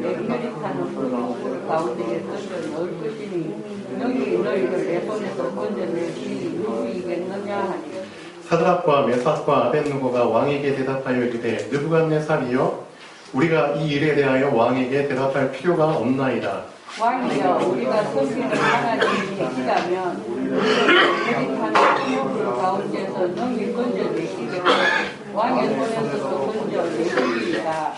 맥결이 타는 그 가운데에 던져 넣을 것이니 너희 너희를 내 손에서 건져내지 누구이겠느냐 하니 사드락과 메삭과 아벳느고가 왕에게 대답하여 이르되 느부갓네살이여 우리가 이 일에 대하여 왕에게 대답할 필요가 없나이다. 왕이여 우리가 섬기는 하나님이 계시다면 우리를 타는 피조물 가운데서 너희 건져내시겠고 왕의 손에서도 건져내시리이다.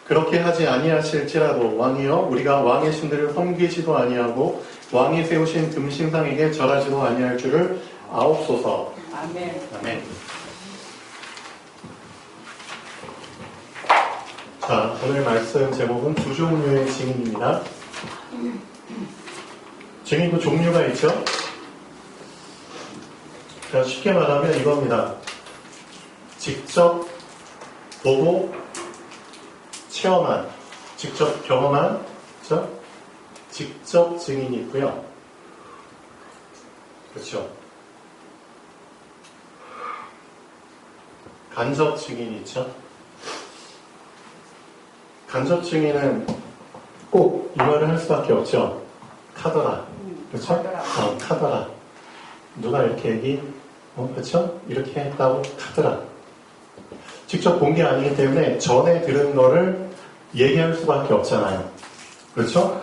그렇게 하지 아니하실지라도 왕이여 우리가 왕의 신들을 섬기지도 아니하고 왕이 세우신 금신상에게 절하지도 아니할 줄을 아옵소서. 아멘. 아멘. 자, 오늘 말씀 제목은 두 종류의 증인입니다. 증인도 종류가 있죠? 자, 쉽게 말하면 이겁니다. 직접 보고 체험한, 직접 경험한, 그렇죠? 직접 증인이 있고요. 그렇죠? 간접 증인이 있죠? 간접 증인은 꼭 이 말을 할 수밖에 없죠. 카더라. 그렇죠? 카더라. 누가 이렇게 그렇죠? 이렇게 했다고 카더라. 직접 본 게 아니기 때문에 전에 들은 거를 얘기할 수밖에 없잖아요. 그렇죠?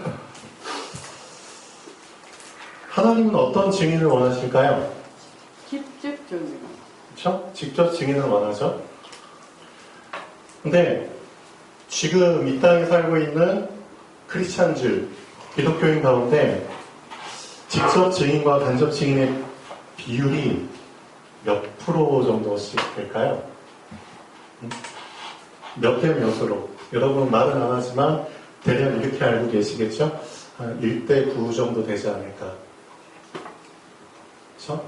하나님은 어떤 증인을 원하실까요? 직접 증인. 그렇죠? 직접 증인을 원하죠. 근데 지금 이 땅에 살고 있는 크리스찬들, 기독교인 가운데 직접 증인과 간접 증인의 비율이 몇 프로 정도씩 될까요? 몇 대 몇으로? 여러분 말은 안 하지만 대략 이렇게 알고 계시겠죠? 한 1대 9 정도 되지 않을까. 그렇죠?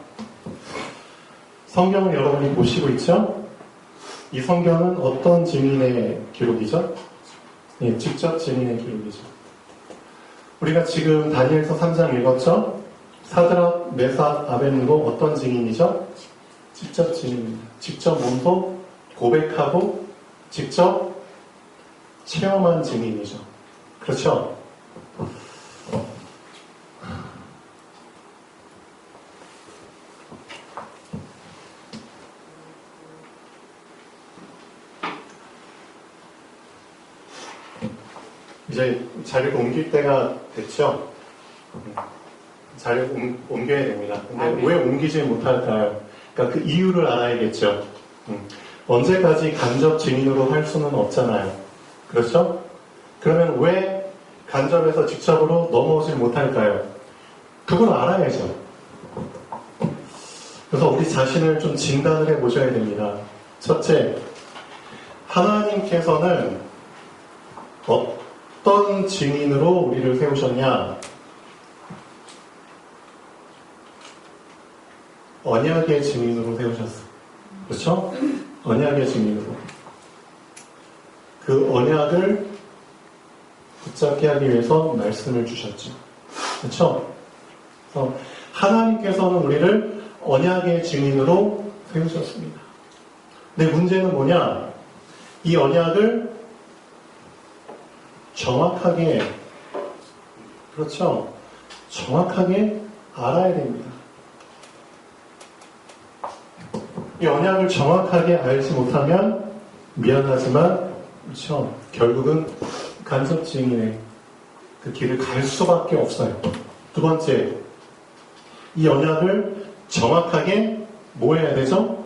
성경을 여러분이 보시고 있죠? 이 성경은 어떤 증인의 기록이죠? 예, 직접 증인의 기록이죠. 우리가 지금 다니엘서 3장 읽었죠? 사드락, 메삭, 아벳느고 어떤 증인이죠? 직접 증인입니다. 직접 몸소 고백하고 직접 체험한 증인이죠. 그렇죠? 이제 자리를 옮길 때가 됐죠? 자리를 옮겨야 됩니다. 근데 왜 옮기지 못할까요? 그러니까 그 이유를 알아야겠죠. 언제까지 간접 증인으로 할 수는 없잖아요. 그렇죠? 그러면 왜 간접에서 직접으로 넘어오지 못할까요? 그걸 알아야죠. 그래서 우리 자신을 좀 진단을 해보셔야 됩니다. 첫째, 하나님께서는 어떤 증인으로 우리를 세우셨냐? 언약의 증인으로 세우셨어요. 그렇죠? 언약의 증인으로. 그 언약을 붙잡게 하기 위해서 말씀을 주셨죠. 그렇죠? 그래서 하나님께서는 우리를 언약의 증인으로 세우셨습니다. 근데 문제는 뭐냐? 이 언약을 정확하게, 그렇죠? 정확하게 알아야 됩니다. 이 언약을 정확하게 알지 못하면 미안하지만 그렇죠? 결국은 간접 증인의 그 길을 갈 수밖에 없어요. 두 번째, 이 언약을 정확하게 뭐 해야 되죠?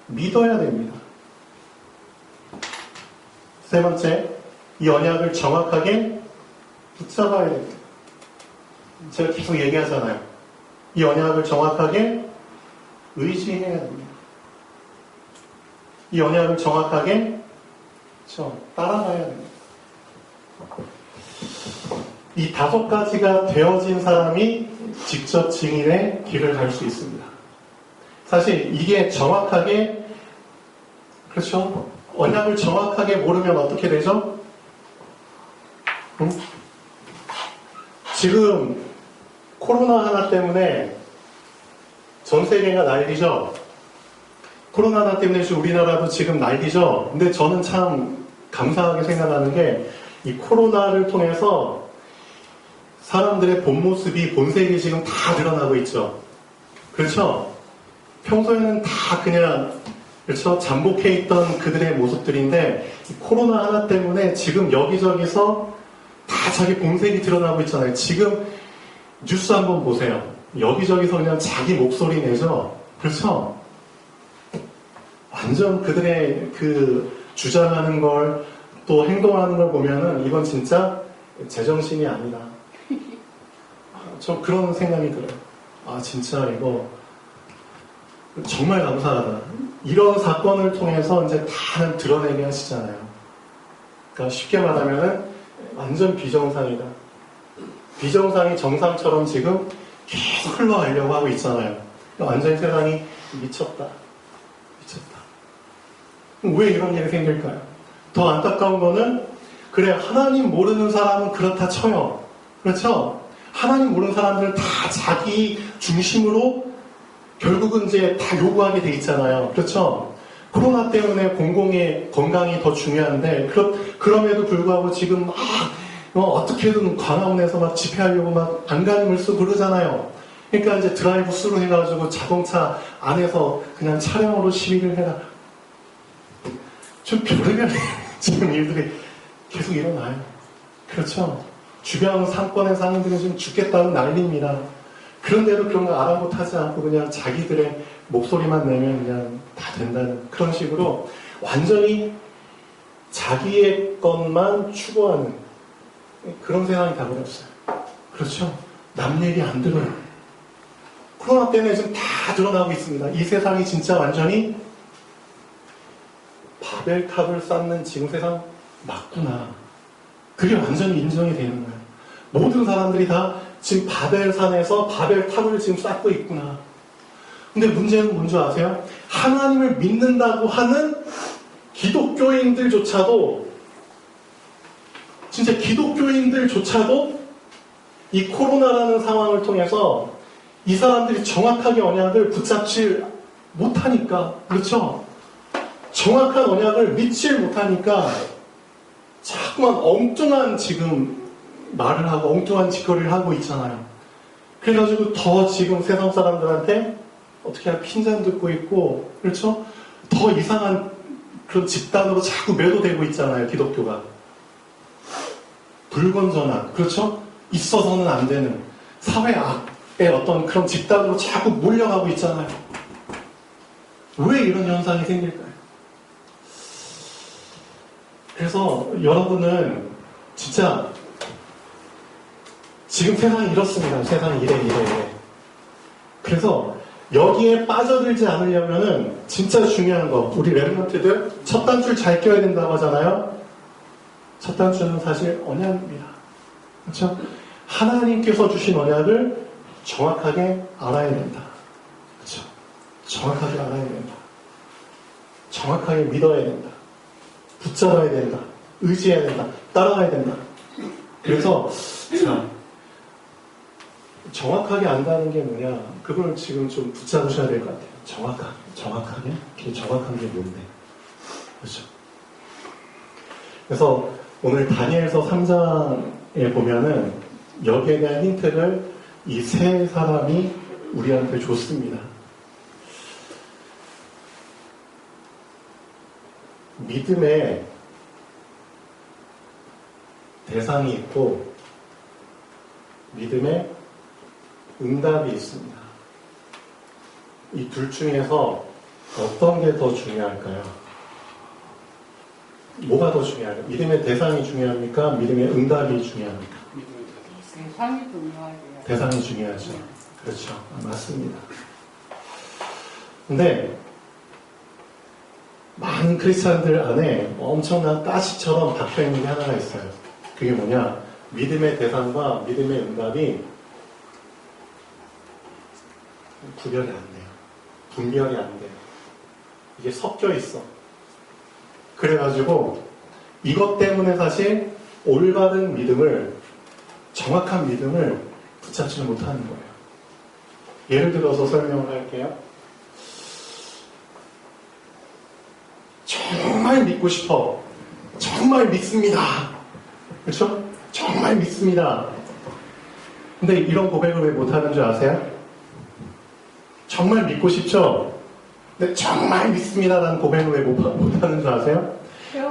믿어야 됩니다. 세 번째, 이 언약을 정확하게 붙잡아야 됩니다. 제가 계속 얘기하잖아요. 이 언약을 정확하게 의지해야 됩니다. 이 언약을 정확하게 따라가야 됩니다. 이 5가지가 되어진 사람이 직접 증인의 길을 갈 수 있습니다. 사실 이게 정확하게, 그렇죠? 언약을 정확하게 모르면 어떻게 되죠? 지금 코로나 하나 때문에 전 세계가 난리죠? 코로나 하나 때문에 우리나라도 지금 난리죠? 근데 저는 참 감사하게 생각하는 게 이 코로나를 통해서 사람들의 본 모습이, 본색이 지금 다 드러나고 있죠. 그렇죠? 평소에는 다 그냥, 그렇죠? 잠복해 있던 그들의 모습들인데, 이 코로나 하나 때문에 지금 여기저기서 다 자기 본색이 드러나고 있잖아요. 지금 뉴스 한번 보세요. 여기저기서 그냥 자기 목소리 내죠? 그렇죠? 완전 그들의 그 주장하는 걸, 또 행동하는 걸 보면은 이건 진짜 제정신이 아니다. 저 그런 생각이 들어요. 아, 진짜 이거 정말 감사하다. 이런 사건을 통해서 이제 다 드러내게 하시잖아요. 그러니까 쉽게 말하면은 완전 비정상이다. 비정상이 정상처럼 지금 계속 흘러가려고 하고 있잖아요. 완전히 세상이 미쳤다. 미쳤다. 왜 이런 일이 생길까요? 더 안타까운 거는, 그래, 하나님 모르는 사람은 그렇다 쳐요. 그렇죠? 하나님 모르는 사람들은 다 자기 중심으로 결국은 이제 다 요구하게 돼 있잖아요. 그렇죠? 코로나 때문에 공공의 건강이 더 중요한데, 그럼에도 불구하고 지금 막, 어떻게든 관아원에서 막 집회하려고 막 안간힘을 쓰고 그러잖아요. 그러니까 이제 드라이브 스루 해가지고 자동차 안에서 그냥 차량으로 시위를 해라. 좀 별의별 지금 일들이 계속 일어나요. 그렇죠? 주변 상권의 상인들은 지금 죽겠다는 난리입니다. 그런데도 그런 거 아랑곳하지 않고 그냥 자기들의 목소리만 내면 그냥 다 된다는 그런 식으로 완전히 자기의 것만 추구하는 그런 세상이 다버렸어요. 그렇죠? 남 얘기 안 들어요. 코로나 때문에 지금 다 드러나고 있습니다. 이 세상이 진짜 완전히 바벨탑을 쌓는 지금 세상 맞구나. 그게 완전히 인정이 되는 거예요. 모든 사람들이 다 지금 바벨산에서 바벨탑을 지금 쌓고 있구나. 근데 문제는 뭔지 아세요? 하나님을 믿는다고 하는 기독교인들조차도, 진짜 기독교인들조차도 이 코로나라는 상황을 통해서 이 사람들이 정확하게 언약을 붙잡지 못하니까, 그렇죠? 정확한 언약을 믿지 못하니까 자꾸만 엉뚱한 지금 말을 하고 엉뚱한 짓거리를 하고 있잖아요. 그래가지고 더 지금 세상 사람들한테 어떻게 하면 핀잔 듣고 있고, 그렇죠? 더 이상한 그런 집단으로 자꾸 매도되고 있잖아요, 기독교가. 불건전한, 그렇죠? 있어서는 안 되는 사회 악의 어떤 그런 집단으로 자꾸 몰려가고 있잖아요. 왜 이런 현상이 생길까요? 그래서 여러분은 진짜 지금 세상이 이렇습니다. 세상이 이래. 그래서 여기에 빠져들지 않으려면은 진짜 중요한 거, 우리 레르먼트들 첫 단추를 잘 껴야 된다고 하잖아요. 첫 단추는 사실 언약입니다. 그렇죠? 하나님께서 주신 언약을 정확하게 알아야 된다. 그렇죠? 정확하게 알아야 된다. 정확하게 믿어야 된다. 붙잡아야 된다. 의지해야 된다. 따라가야 된다. 그래서 자, 정확하게 안다는 게 뭐냐? 그걸 지금 좀 붙잡으셔야 될 것 같아요. 정확하게? 그게 정확한 게 뭔데? 그렇죠? 그래서 오늘 다니엘서 3장에 보면은 여기에 대한 힌트를 이 세 사람이 우리한테 줬습니다. 믿음의 대상이 있고 믿음의 응답이 있습니다. 이 둘 중에서 어떤 게 더 중요할까요? 뭐가 더 중요할까요? 믿음의 대상이 중요합니까? 믿음의 응답이 중요합니까? 대상이 중요하죠. 대상이 중요하죠. 그렇죠. 맞습니다. 근데 많은 크리스찬들 안에 엄청난 가시처럼 박혀있는 게 하나가 있어요. 그게 뭐냐? 믿음의 대상과 믿음의 응답이 구별이 안 돼요. 분별이 안 돼요. 이게 섞여 있어. 그래가지고 이것 때문에 사실 올바른 믿음을, 정확한 믿음을 붙잡지 못하는 거예요. 예를 들어서 설명을 할게요. 정말 믿고 싶어. 정말 믿습니다. 그렇죠? 정말 믿습니다. 근데 이런 고백을 왜 못하는 줄 아세요? 정말 믿고 싶죠? 근데 정말 믿습니다라는 고백을 왜 못하는 줄 아세요?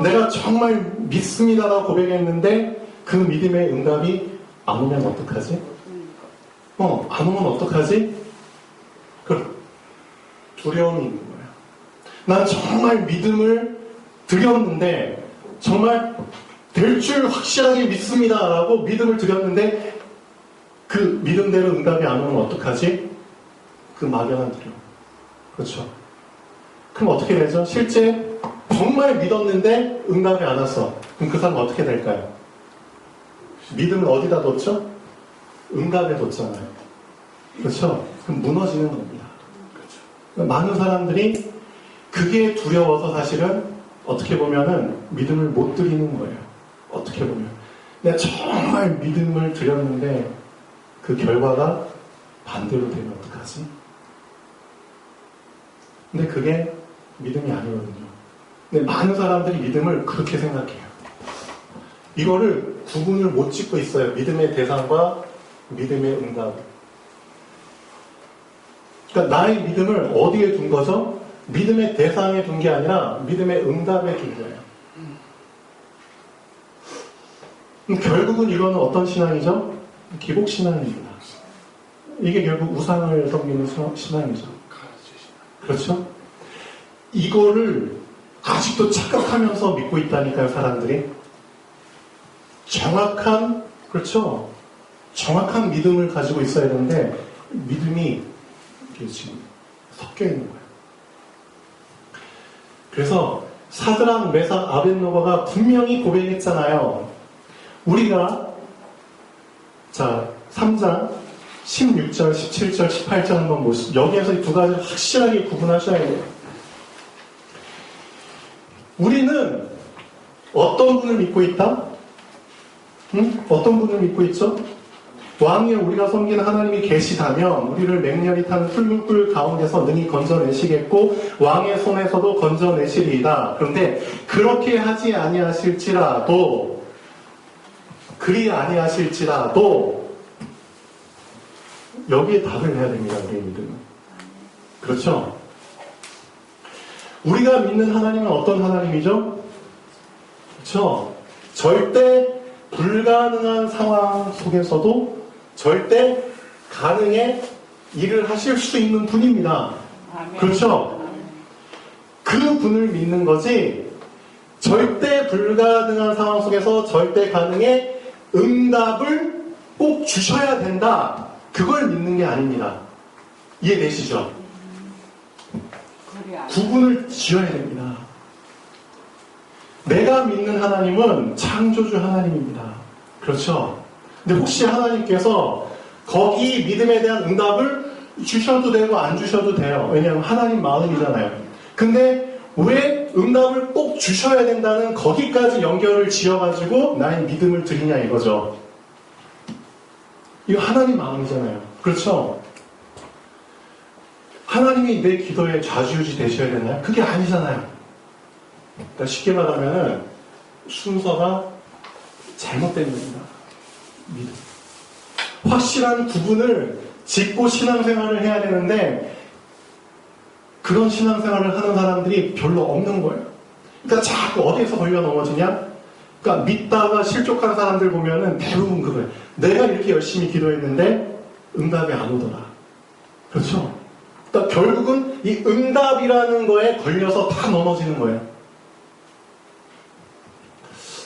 내가 정말 믿습니다라고 고백했는데 그 믿음의 응답이 안 오면 어떡하지? 안 오면 어떡하지? 그 두려움이 있는 거예요. 난 정말 믿음을 드렸는데 정말 될 줄 확실하게 믿습니다라고 믿음을 드렸는데 그 믿음대로 응답이 안 오면 어떡하지? 그 막연한 두려움. 그렇죠. 그럼 어떻게 되죠? 실제 정말 믿었는데 응답이 안 왔어. 그럼 그 사람 어떻게 될까요? 믿음을 어디다 뒀죠? 응답에 뒀잖아요. 그렇죠? 그럼 무너지는 겁니다. 그렇죠. 많은 사람들이 그게 두려워서 사실은 어떻게 보면은 믿음을 못 드리는 거예요. 어떻게 보면. 내가 정말 믿음을 드렸는데 그 결과가 반대로 되면 어떡하지? 근데 그게 믿음이 아니거든요. 근데 많은 사람들이 믿음을 그렇게 생각해요. 이거를 구분을 못 짓고 있어요. 믿음의 대상과 믿음의 응답. 그러니까 나의 믿음을 어디에 둔 거죠? 믿음의 대상에 둔 게 아니라 믿음의 응답에 둔 거예요. 결국은 이거는 어떤 신앙이죠? 기복신앙입니다. 이게 결국 우상을 섬기는 신앙이죠. 그렇죠? 이거를 아직도 착각하면서 믿고 있다니까요, 사람들이. 정확한, 그렇죠? 정확한 믿음을 가지고 있어야 되는데, 믿음이 이렇게 지금 섞여 있는 거예요. 그래서 사드락, 메삭, 아벳노고가 분명히 고백했잖아요. 우리가, 자, 3장 16절, 17절, 18절 한번 보시죠. 여기에서 이 두 가지를 확실하게 구분하셔야 돼요. 우리는 어떤 분을 믿고 있다? 어떤 분을 믿고 있죠? 왕에 우리가 섬기는 하나님이 계시다면 우리를 맹렬히 타는 풀물불 가운데서 능히 건져내시겠고 왕의 손에서도 건져내시리이다. 그런데 그렇게 하지 아니하실지라도 그리 아니하실지라도 여기에 답을 해야 됩니다. 우리의 믿음은. 그렇죠? 우리가 믿는 하나님은 어떤 하나님이죠? 그렇죠? 절대 불가능한 상황 속에서도 절대 가능의 일을 하실 수 있는 분입니다. 그렇죠? 그 분을 믿는 거지 절대 불가능한 상황 속에서 절대 가능의 응답을 꼭 주셔야 된다. 그걸 믿는 게 아닙니다. 이해되시죠? 구분을 지어야 됩니다. 내가 믿는 하나님은 창조주 하나님입니다. 그렇죠? 근데 혹시 하나님께서 거기 믿음에 대한 응답을 주셔도 되고 안 주셔도 돼요. 왜냐하면 하나님 마음이잖아요. 근데 왜 응답을 꼭 주셔야 된다는 거기까지 연결을 지어가지고 나의 믿음을 드리냐 이거죠. 이거 하나님 마음이잖아요. 그렇죠? 하나님이 내 기도에 좌지우지 되셔야 되나요? 그게 아니잖아요. 그러니까 쉽게 말하면 순서가 잘못된 겁니다. 믿음. 확실한 구분을 짓고 신앙생활을 해야 되는데 그런 신앙생활을 하는 사람들이 별로 없는 거예요. 그러니까 자꾸 어디에서 걸려 넘어지냐? 그러니까 믿다가 실족한 사람들 보면은 대부분 그거예요. 내가 이렇게 열심히 기도했는데 응답이 안 오더라. 그렇죠? 그러니까 결국은 이 응답이라는 거에 걸려서 다 넘어지는 거예요.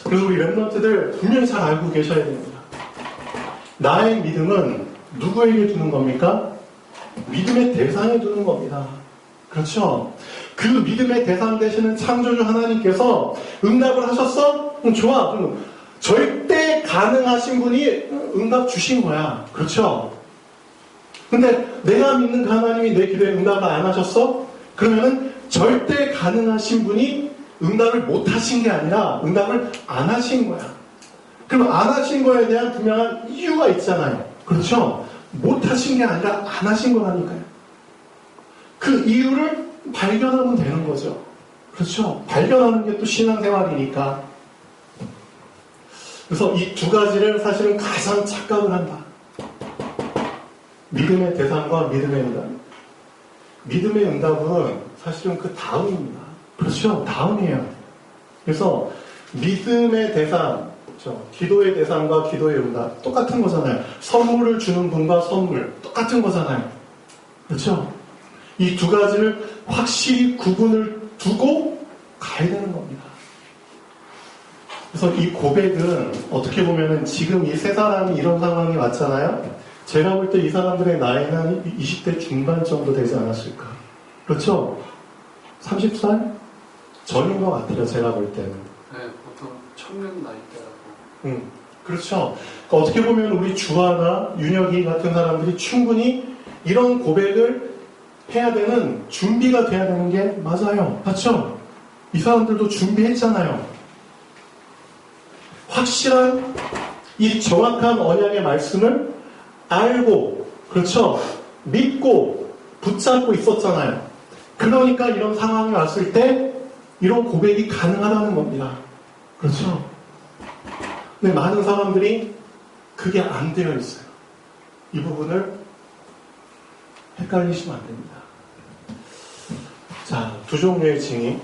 그래서 우리 랩런트들 분명히 잘 알고 계셔야 됩니다. 나의 믿음은 누구에게 두는 겁니까? 믿음의 대상에 두는 겁니다. 그렇죠? 그 믿음의 대상 되시는 창조주 하나님께서 응답을 하셨어? 좋아. 그럼 절대 가능하신 분이 응답 주신 거야. 그렇죠? 근데 내가 믿는 그 하나님이 내 기도에 응답을 안 하셨어? 그러면은 절대 가능하신 분이 응답을 못 하신 게 아니라 응답을 안 하신 거야. 그럼 안 하신 거에 대한 분명한 이유가 있잖아요. 그렇죠? 못 하신 게 아니라 안 하신 거라니까요. 그 이유를 발견하면 되는 거죠. 그렇죠? 발견하는 게 또 신앙생활이니까. 그래서 이 두 가지를 사실은 가장 착각을 한다. 믿음의 대상과 믿음의 응답. 믿음의 응답은 사실은 그 다음입니다. 그렇죠? 다음이에요. 그래서 믿음의 대상, 그렇죠? 기도의 대상과 기도의 응답 똑같은 거잖아요. 선물을 주는 분과 선물 똑같은 거잖아요. 그렇죠? 이 두 가지를 확실히 구분을 두고 가야 되는 겁니다. 그래서 이 고백은 어떻게 보면은 지금 이 세 사람이 이런 상황이 왔잖아요. 제가 볼 때 이 사람들의 나이는 20대 중반 정도 되지 않았을까. 그렇죠? 30살 전인 것 같아요. 제가 볼 때는. 네, 보통 청년 나이대라고. 그렇죠. 그러니까 어떻게 보면 우리 주하나 윤혁이 같은 사람들이 충분히 이런 고백을 해야 되는 준비가 돼야 되는 게 맞아요. 맞죠? 이 사람들도 준비했잖아요. 확실한 이 정확한 언약의 말씀을 알고, 그렇죠? 믿고 붙잡고 있었잖아요. 그러니까 이런 상황이 왔을 때 이런 고백이 가능하다는 겁니다. 그렇죠? 근데 많은 사람들이 그게 안 되어 있어요. 이 부분을 헷갈리시면 안 됩니다. 자, 두 종류의 증인.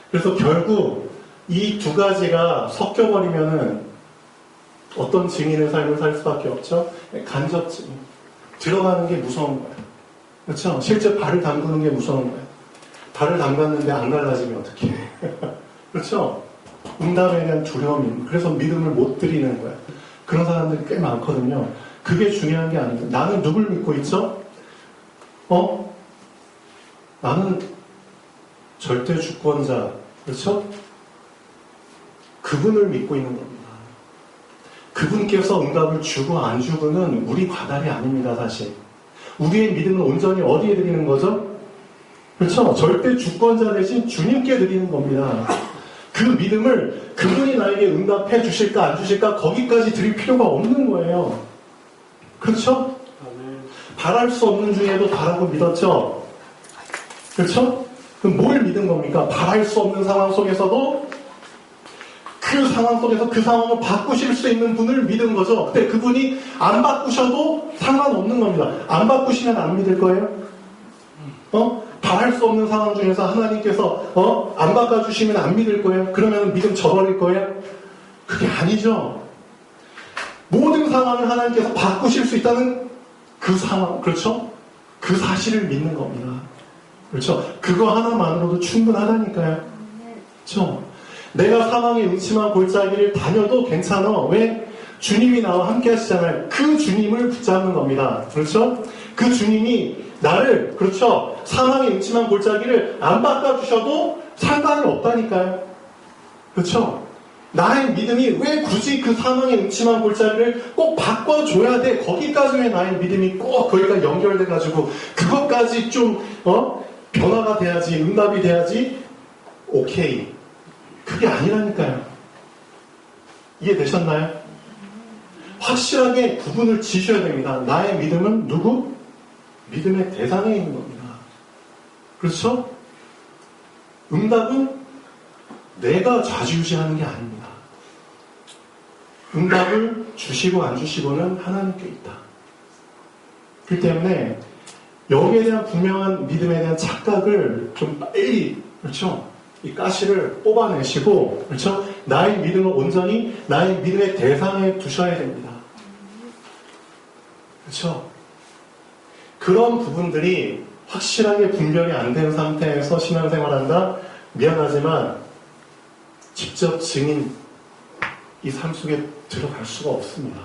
그래서 결국 이 두 가지가 섞여버리면은 어떤 증인의 삶을 살 수밖에 없죠? 간접 증인. 들어가는 게 무서운 거예요. 그렇죠? 실제 발을 담그는 게 무서운 거예요. 발을 담갔는데 안 갈라지면 어떡해. 그렇죠? 응답에 대한 두려움이. 그래서 믿음을 못 드리는 거예요. 그런 사람들이 꽤 많거든요. 그게 중요한 게 아니고 나는 누굴 믿고 있죠? 나는 절대 주권자. 그렇죠? 그분을 믿고 있는 겁니다. 그분께서 응답을 주고 안 주고는 우리 관할이 아닙니다, 사실. 우리의 믿음은 온전히 어디에 드리는 거죠? 그렇죠? 절대 주권자 대신 주님께 드리는 겁니다. 그 믿음을 그분이 나에게 응답해 주실까 안 주실까 거기까지 드릴 필요가 없는 거예요. 그렇죠? 바랄 수 없는 중에도 바라고 믿었죠? 그렇죠? 그럼 뭘 믿은 겁니까? 바랄 수 없는 상황 속에서도 그 상황 속에서 그 상황을 바꾸실 수 있는 분을 믿은 거죠. 근데 그분이 안 바꾸셔도 상관없는 겁니다. 안 바꾸시면 안 믿을 거예요? 바랄 수 없는 상황 중에서 하나님께서 안 바꿔주시면 안 믿을 거예요? 그러면 믿음 저버릴 거예요? 그게 아니죠. 모든 상황을 하나님께서 바꾸실 수 있다는 그 상황, 그렇죠? 그 사실을 믿는 겁니다. 그렇죠? 그거 하나만으로도 충분하다니까요. 그렇죠? 내가 사망의 음침한 골짜기를 다녀도 괜찮아. 왜? 주님이 나와 함께 하시잖아요. 그 주님을 붙잡는 겁니다. 그렇죠? 그 주님이 나를, 그렇죠? 사망의 음침한 골짜기를 안 바꿔주셔도 상관이 없다니까요. 그렇죠? 나의 믿음이 왜 굳이 그 사망의 음침한 골짜기를 꼭 바꿔줘야 돼? 거기까지 왜 나의 믿음이 꼭 거기가 연결돼가지고 그것까지 좀 변화가 돼야지, 응답이 돼야지? 오케이. 그게 아니라니까요. 이해되셨나요? 확실하게 구분을 지셔야 됩니다. 나의 믿음은 누구? 믿음의 대상에 있는 겁니다. 그렇죠? 응답은 내가 좌지우지하는 게 아닙니다. 응답을 주시고 안 주시고는 하나님께 있다. 그렇기 때문에 여기에 대한 분명한 믿음에 대한 착각을 좀 빨리, 그렇죠? 이 가시를 뽑아내시고, 그렇죠? 나의 믿음을 온전히 나의 믿음의 대상에 두셔야 됩니다. 그렇죠? 그런 부분들이 확실하게 분별이 안 된 상태에서 신앙생활한다? 미안하지만 직접 증인 이 삶 속에 들어갈 수가 없습니다.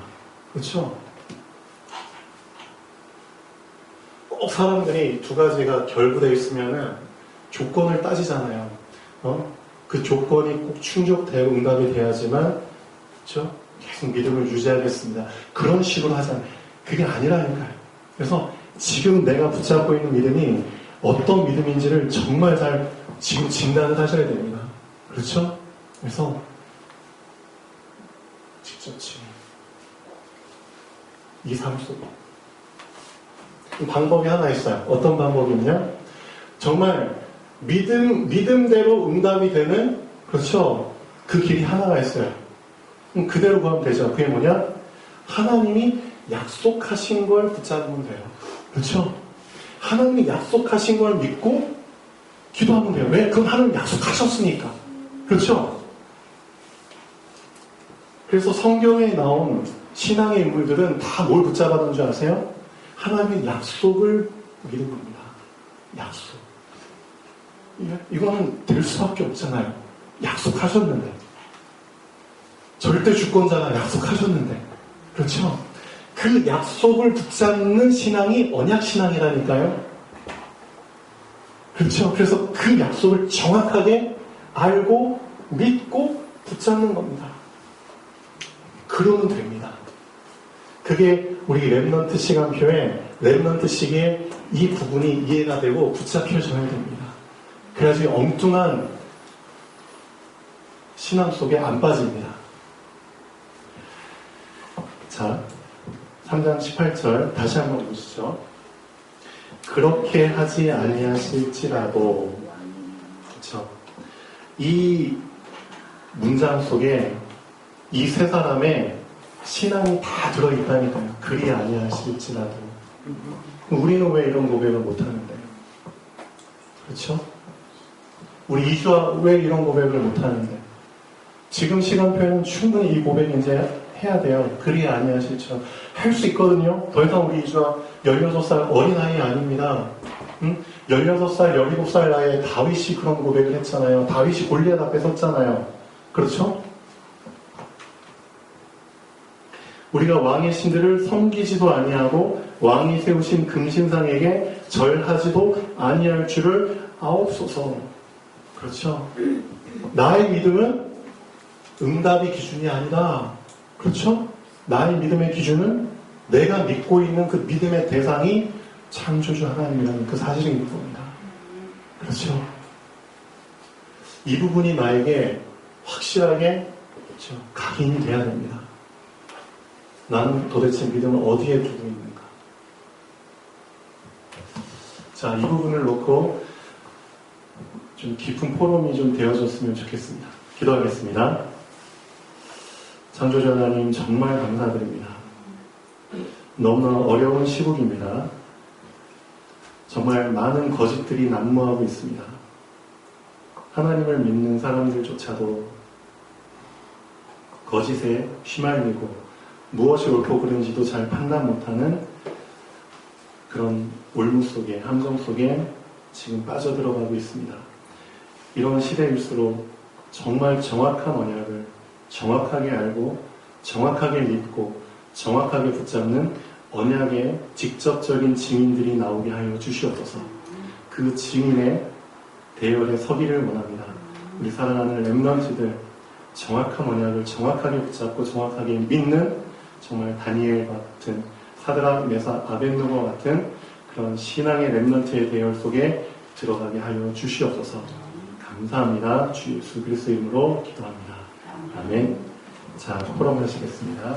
그렇죠? 꼭 사람들이 두 가지가 결부되어 있으면은 조건을 따지잖아요. 그 조건이 꼭 충족되고 응답이 돼야지만, 그렇죠? 계속 믿음을 유지하겠습니다. 그런 식으로 하잖아요. 그게 아니라니까요. 그래서 지금 내가 붙잡고 있는 믿음이 어떤 믿음인지를 정말 잘 지금 진단을 하셔야 됩니다. 그렇죠? 그래서 직접 지금 이 삶 속에 방법이 하나 있어요. 어떤 방법이냐? 정말 믿음대로 응답이 되는, 그렇죠? 그 길이 하나가 있어요. 그대로 가면 되죠. 그게 뭐냐? 하나님이 약속하신 걸 붙잡으면 돼요. 그렇죠? 하나님이 약속하신 걸 믿고 기도하면 돼요. 왜? 그건 하나님 약속하셨으니까. 그렇죠? 그래서 성경에 나온 신앙의 인물들은 다 뭘 붙잡았는 줄 아세요? 하나님의 약속을 믿은 겁니다. 약속. 이거는 될 수밖에 없잖아요. 약속하셨는데. 절대 주권자가 약속하셨는데. 그렇죠? 그 약속을 붙잡는 신앙이 언약신앙이라니까요. 그렇죠? 그래서 그 약속을 정확하게 알고 믿고 붙잡는 겁니다. 그러면 됩니다. 그게 우리 렘넌트 시간표에 렘넌트식의 이 부분이 이해가 되고 붙잡혀져야 됩니다. 그래야지 엉뚱한 신앙 속에 안 빠집니다. 자, 3장 18절 다시 한번 보시죠. 그렇게 하지 아니하실지라도. 그렇죠? 이 문장 속에 이 세 사람의 신앙이 다 들어있다니까요. 그리 아니하실지라도. 우리는 왜 이런 고백을 못하는데? 그렇죠? 우리 이주아 왜 이런 고백을 못하는데? 지금 시간표에는 충분히 이 고백 이제 해야 돼요. 그리 아니하실지라도. 할 수 있거든요. 더 이상 우리 이주아 16살 어린아이 아닙니다. 16살, 17살 나이에 다윗이 그런 고백을 했잖아요. 다윗이 골리앗 앞에 섰잖아요. 그렇죠? 우리가 왕의 신들을 섬기지도 아니하고 왕이 세우신 금신상에게 절하지도 아니할 줄을 아옵소서. 그렇죠? 나의 믿음은 응답이 기준이 아니다. 그렇죠? 나의 믿음의 기준은 내가 믿고 있는 그 믿음의 대상이 창조주 하나님이라는 그 사실인 겁니다. 그렇죠? 이 부분이 나에게 확실하게 그렇죠? 각인이 돼야 됩니다. 나는 도대체 믿음을 어디에 두고 있는가? 자, 이 부분을 놓고 좀 깊은 포럼이 좀 되어졌으면 좋겠습니다. 기도하겠습니다. 창조주 하나님 정말 감사드립니다. 너무나 어려운 시국입니다. 정말 많은 거짓들이 난무하고 있습니다. 하나님을 믿는 사람들조차도 거짓에 휘말리고 무엇이 옳고 그른지도 잘 판단 못하는 그런 올무 속에, 함정 속에 지금 빠져들어가고 있습니다. 이런 시대일수록 정말 정확한 언약을 정확하게 알고 정확하게 믿고 정확하게 붙잡는 언약의 직접적인 증인들이 나오게 하여 주시옵소서. 그 증인의 대열에 서기를 원합니다. 우리 사랑하는 렘넌트들 정확한 언약을 정확하게 붙잡고 정확하게 믿는 정말 다니엘 같은 사드락, 메삭, 아벳느고 같은 그런 신앙의 렘넌트의 대열 속에 들어가게 하여 주시옵소서. 감사합니다. 주 예수 그리스도 이름으로 기도합니다. 아멘. 자, 포럼 하시겠습니다.